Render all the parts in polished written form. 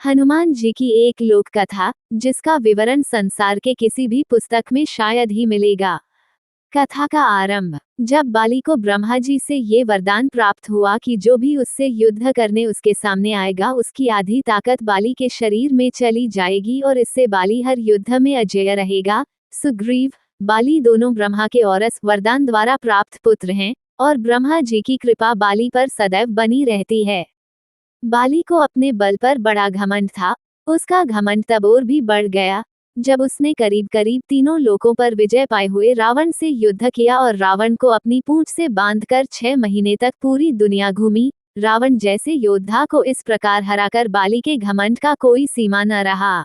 हनुमान जी की एक लोक कथा, जिसका विवरण संसार के किसी भी पुस्तक में शायद ही मिलेगा। कथा का आरंभ। जब बाली को ब्रह्मा जी से ये वरदान प्राप्त हुआ कि जो भी उससे युद्ध करने उसके सामने आएगा उसकी आधी ताकत बाली के शरीर में चली जाएगी और इससे बाली हर युद्ध में अजेय रहेगा। सुग्रीव, बाली दोनों ब्रह्मा के औरस वरदान द्वारा प्राप्त पुत्र हैं और ब्रह्मा जी की कृपा बाली पर सदैव बनी रहती है। बाली को अपने बल पर बड़ा घमंड था। उसका घमंड तब और भी बढ़ गया जब उसने करीब करीब तीनों लोकों पर विजय पाए हुए रावण से युद्ध किया और रावण को अपनी पूंछ से बांधकर 6 महीने तक पूरी दुनिया घूमी। रावण जैसे योद्धा को इस प्रकार हराकर बाली के घमंड का कोई सीमा न रहा।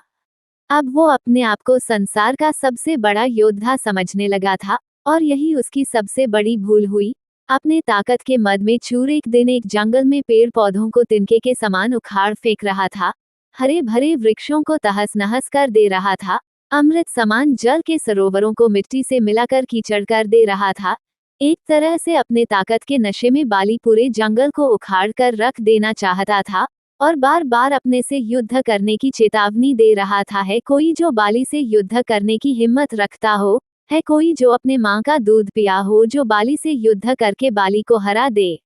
अब वो अपने आप को संसार का सबसे बड़ा योद्धा समझने लगा था और यही उसकी सबसे बड़ी भूल हुई। अपने ताकत के मद में चूर एक दिन एक जंगल में पेड़ पौधों को तिनके के समान उखाड़ फेंक रहा था, हरे भरे वृक्षों को तहस नहस कर दे रहा था, अमृत समान जल के सरोवरों को मिट्टी से मिलाकर कीचड़ कर दे रहा था। एक तरह से अपने ताकत के नशे में बाली पूरे जंगल को उखाड़ कर रख देना चाहता था और बार बार अपने से युद्ध करने की चेतावनी दे रहा था। है कोई जो बाली से युद्ध करने की हिम्मत रखता हो? है कोई जो अपने माँ का दूध पिया हो जो बाली से युद्ध करके बाली को हरा दे?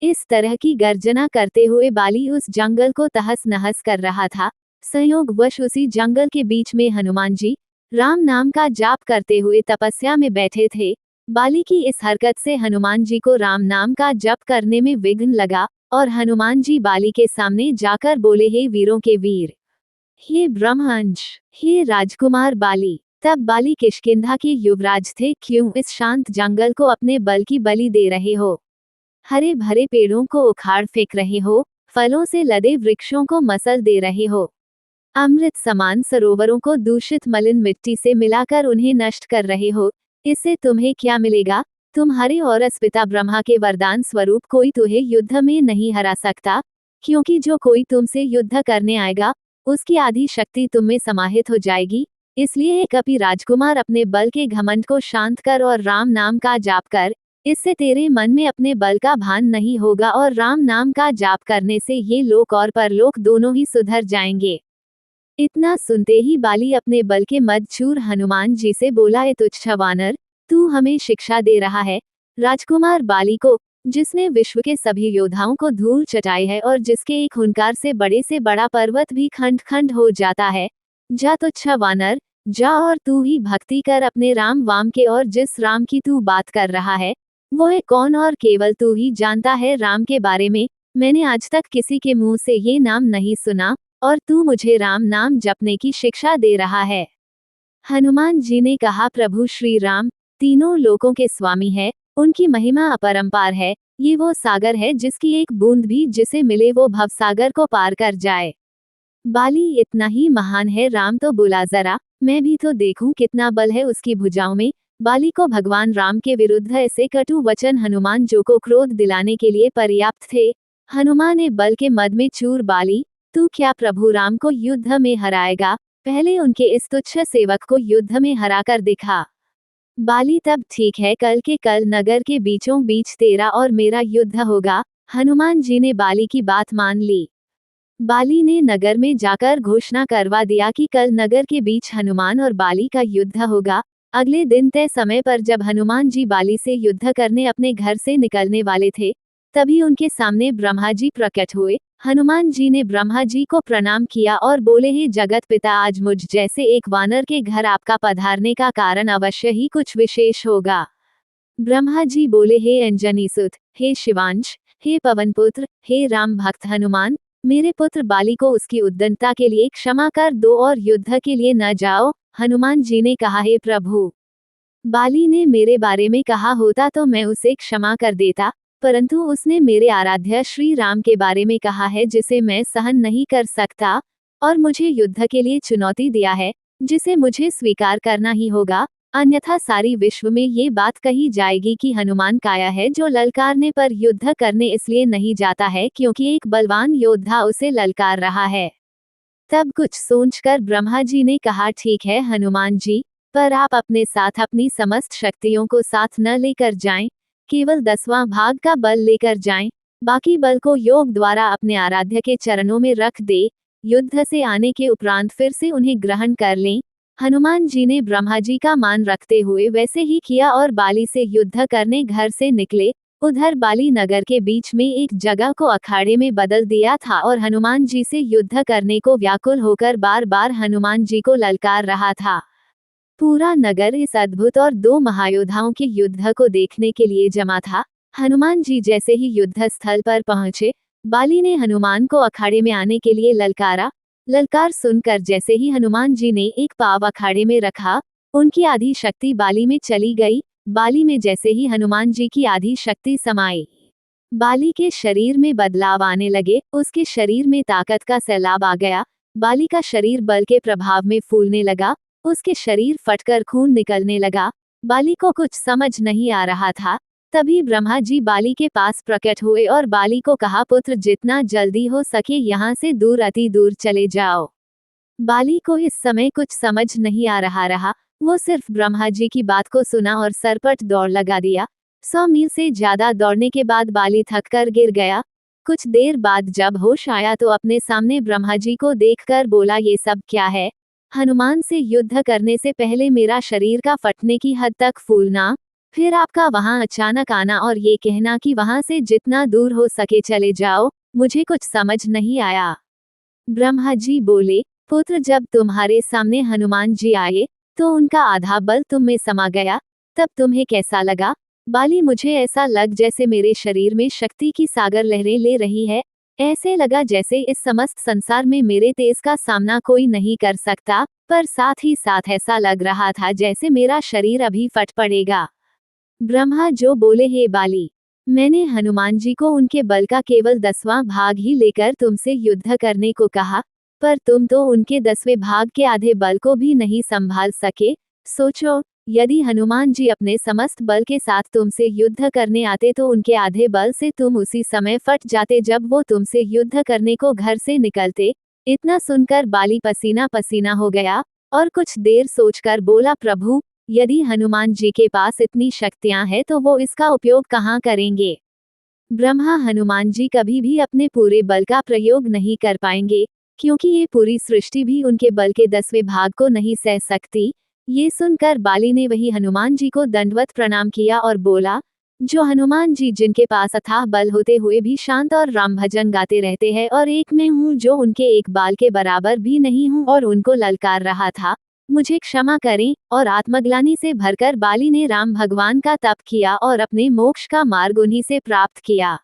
इस तरह की गर्जना करते हुए बाली उस जंगल को तहस नहस कर रहा था। संयोगवश उसी जंगल के बीच में हनुमान जी राम नाम का जाप करते हुए तपस्या में बैठे थे। बाली की इस हरकत से हनुमान जी को राम नाम का जप करने में विघ्न लगा और हनुमान जी बाली के सामने जाकर बोले, हे वीरों के वीर, हे ब्रह्मंश, हे राजकुमार बाली। तब बाली किष्किंधा के युवराज थे। क्यों इस शांत जंगल को अपने बल की बलि दे रहे हो? हरे भरे पेड़ों को उखाड़ फेंक रहे हो, फलों से लदे वृक्षों को मसल दे रहे हो, अमृत समान सरोवरों को दूषित मलिन मिट्टी से मिलाकर उन्हें नष्ट कर रहे हो। इससे तुम्हें क्या मिलेगा? तुम्हारे और पिता ब्रह्मा के वरदान स्वरूप कोई तुम्हें युद्ध में नहीं हरा सकता, क्योंकि जो कोई तुमसे युद्ध करने आएगा उसकी आधी शक्ति तुम में समाहित हो जाएगी। इसलिए कपि राजकुमार, अपने बल के घमंड को शांत कर और राम नाम का जाप कर। इससे तेरे मन में अपने बल का भान नहीं होगा और राम नाम का जाप करने से ये लोक और परलोक दोनों ही सुधर जाएंगे। इतना सुनते ही बाली अपने बल के मद चूर हनुमान जी से बोला, ए तुच्छ वानर, तू हमें शिक्षा दे रहा है? राजकुमार बाली को, जिसने विश्व के सभी योद्धाओं को धूल चटाई है और जिसके एक हुंकार से बड़ा पर्वत भी खंड खंड हो जाता है। जा तुच्छ वानर, जा और तू ही भक्ति कर अपने राम वाम के, और जिस राम की तू बात कर रहा है वो है कौन और केवल तू ही जानता है राम के बारे में। मैंने आज तक किसी के मुंह से ये नाम नहीं सुना और तू मुझे राम नाम जपने की शिक्षा दे रहा है। हनुमान जी ने कहा, प्रभु श्री राम तीनों लोकों के स्वामी है, उनकी महिमा अपरंपार है। ये वो सागर है जिसकी एक बूंद भी जिसे मिले वो भवसागर को पार कर जाए। बाली इतना ही महान है, राम तो बुला जरा, मैं भी तो देखूं कितना बल है उसकी भुजाओं में। बाली को भगवान राम के विरुद्ध ऐसे कटु वचन हनुमान जी को क्रोध दिलाने के लिए पर्याप्त थे। हनुमान ने बल के मद में चूर, बाली तू क्या प्रभु राम को युद्ध में हराएगा? पहले उनके इस तुच्छ सेवक को युद्ध में हरा कर दिखा। बाली, तब ठीक है, कल के कल नगर के बीचों बीच तेरा और मेरा युद्ध होगा। हनुमान जी ने बाली की बात मान ली। बाली ने नगर में जाकर घोषणा करवा दिया कि कल नगर के बीच हनुमान और बाली का युद्ध होगा। अगले दिन तय समय पर जब हनुमान जी बाली से युद्ध करने अपने घर से निकलने वाले थे, तभी उनके सामने ब्रह्मा जी प्रकट हुए। हनुमान जी ने ब्रह्मा जी को प्रणाम किया और बोले, हे जगत पिता, आज मुझ जैसे एक वानर के घर आपका पधारने का कारण अवश्य ही कुछ विशेष होगा। ब्रह्मा जी बोले, हे अंजनी सुत, हे शिवांश, हे पवनपुत्र, हे राम भक्त हनुमान, मेरे पुत्र बाली को उसकी उद्दंडता के लिए क्षमा कर दो और युद्ध के लिए न जाओ। हनुमान जी ने कहा, हे प्रभु, बाली ने मेरे बारे में कहा होता तो मैं उसे क्षमा कर देता, परंतु उसने मेरे आराध्य श्री राम के बारे में कहा है जिसे मैं सहन नहीं कर सकता और मुझे युद्ध के लिए चुनौती दिया है, जिसे मुझे स्वीकार करना ही होगा, अन्यथा सारी विश्व में ये बात कही जाएगी कि हनुमान काया है जो ललकारने पर युद्ध करने इसलिए नहीं जाता है क्योंकि एक बलवान योद्धा उसे ललकार रहा है। तब कुछ सोचकर ब्रह्मा जी ने कहा, ठीक है हनुमान जी, पर आप अपने साथ अपनी समस्त शक्तियों को साथ न लेकर जाएं, केवल 10वां भाग का बल लेकर जाएं, बाकी बल को योग द्वारा अपने आराध्य के चरणों में रख दे। युद्ध से आने के उपरांत फिर से उन्हें ग्रहण कर लें। हनुमान जी ने ब्रह्मा जी का मान रखते हुए वैसे ही किया और बाली से युद्ध करने घर से निकले। उधर बाली नगर के बीच में एक जगह को अखाड़े में बदल दिया था और हनुमान जी से युद्ध करने को व्याकुल होकर बार बार हनुमान जी को ललकार रहा था। पूरा नगर इस अद्भुत और दो महायोद्धाओं के युद्ध को देखने के लिए जमा था। हनुमान जी जैसे ही युद्ध स्थल पर पहुंचे, बाली ने हनुमान को अखाड़े में आने के लिए ललकारा। ललकार सुनकर जैसे ही हनुमान जी ने एक पाँव अखाड़े में रखा, उनकी आधी शक्ति बाली में चली गई। बाली में जैसे ही हनुमान जी की आधी शक्ति समाई, बाली के शरीर में बदलाव आने लगे। उसके शरीर में ताकत का सैलाब आ गया। बाली का शरीर बल के प्रभाव में फूलने लगा। उसके शरीर फटकर खून निकलने लगा। बाली को कुछ समझ नहीं आ रहा था। तभी ब्रह्मा जी बाली के पास प्रकट हुए और बाली को कहा, पुत्र, जितना जल्दी हो सके यहाँ से दूर, अति दूर चले जाओ। बाली को इस समय कुछ समझ नहीं आ रहा। वो सिर्फ ब्रह्मा जी की बात को सुना और सरपट दौड़ लगा दिया। 100 मील से ज्यादा दौड़ने के बाद बाली थककर गिर गया। कुछ देर बाद जब होश आया तो अपने सामने ब्रह्मा जी को देखकर बोला, ये सब क्या है? हनुमान से युद्ध करने से पहले मेरा शरीर का फटने की हद तक फूलना, फिर आपका वहां अचानक आना और ये कहना कि वहां से जितना दूर हो सके चले जाओ, मुझे कुछ समझ नहीं आया। ब्रह्मा जी बोले, पुत्र, जब तुम्हारे सामने हनुमान जी आए तो उनका आधा बल तुम में समा गया, तब तुम्हें कैसा लगा? बाली, मुझे ऐसा लग जैसे मेरे शरीर में शक्ति की सागर लहरें ले रही है। ऐसे लगा जैसे इस समस्त संसार में मेरे तेज का सामना कोई नहीं कर सकता, पर साथ ही साथ ऐसा लग रहा था जैसे मेरा शरीर अभी फट पड़ेगा। ब्रह्मा जो बोले, हे बाली, मैंने हनुमान जी को उनके बल का केवल 10वां भाग ही लेकर तुमसे युद्ध करने को कहा, पर तुम तो उनके 10वें भाग के आधे बल को भी नहीं संभाल सके। सोचो, यदि हनुमान जी अपने समस्त बल के साथ तुमसे युद्ध करने आते तो उनके आधे बल से तुम उसी समय फट जाते जब वो तुमसे युद्ध करने को घर से निकलते। इतना सुनकर बाली पसीना पसीना हो गया और कुछ देर सोचकर बोला, प्रभु, यदि हनुमान जी के पास इतनी शक्तियां हैं तो वो इसका उपयोग कहाँ करेंगे? ब्रह्मा, हनुमान जी कभी भी अपने पूरे बल का प्रयोग नहीं कर पाएंगे, क्योंकि ये पूरी सृष्टि भी उनके बल के 10वें भाग को नहीं सह सकती। ये सुनकर बाली ने वही हनुमान जी को दंडवत प्रणाम किया और बोला, जो हनुमान जी जिनके पास अथाह बल होते हुए भी शांत और राम भजन गाते रहते हैं, और एक मैं हूँ जो उनके एक बाल के बराबर भी नहीं हूँ और उनको ललकार रहा था, मुझे क्षमा करें। और आत्मग्लानि से भरकर बाली ने राम भगवान का तप किया और अपने मोक्ष का मार्ग उन्हीं से प्राप्त किया।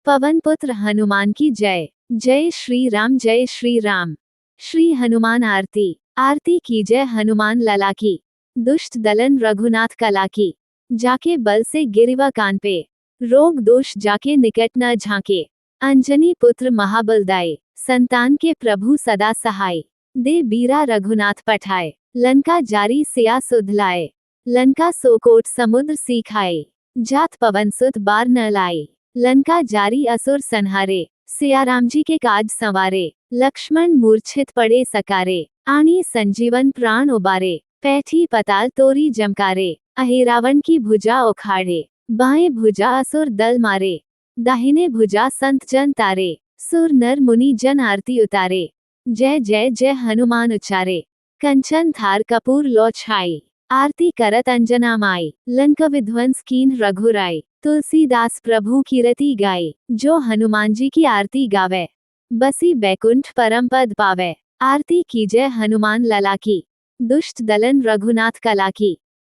पवन पुत्र हनुमान की जय। जय श्री राम, जय श्री राम। श्री हनुमान आरती। आरती की जय हनुमान लला की। दुष्ट दलन रघुनाथ कला की। जाके बल से गिरिवा कान पे, रोग दोष जाके निकट न झांके। अंजनी पुत्र महाबलदाय, संतान के प्रभु सदा सहाय। दे बीरा रघुनाथ पठाए, लंका जारी सिया सुधलाए। लंका सोकोट समुद्र सीखाए, जात पवन सुत बार न लाए। लंका जारी असुर संहारे, सिया राम जी के काज संवारे। लक्ष्मण मूर्छित पड़े सकारे, आनी संजीवन प्राण उबारे। पैठी पताल तोरी जमकारे, अहे रावण की भुजा उखाड़े। बाएं भुजा असुर दल मारे, दाहिने भुजा संत जन तारे। सुर नर मुनि जन आरती उतारे, जय जय जय हनुमान उचारे। कंचन थार कपूर लो छाई, आरती करत अंजना माई। लंक विध्वंस कीन रघुराई, तुलसीदास प्रभु कीरति गाई। जो हनुमान जी की आरती गावे, बसी बैकुंठ परम पद पावे। आरती की जय हनुमान लला की, दुष्ट दलन रघुनाथ कला की।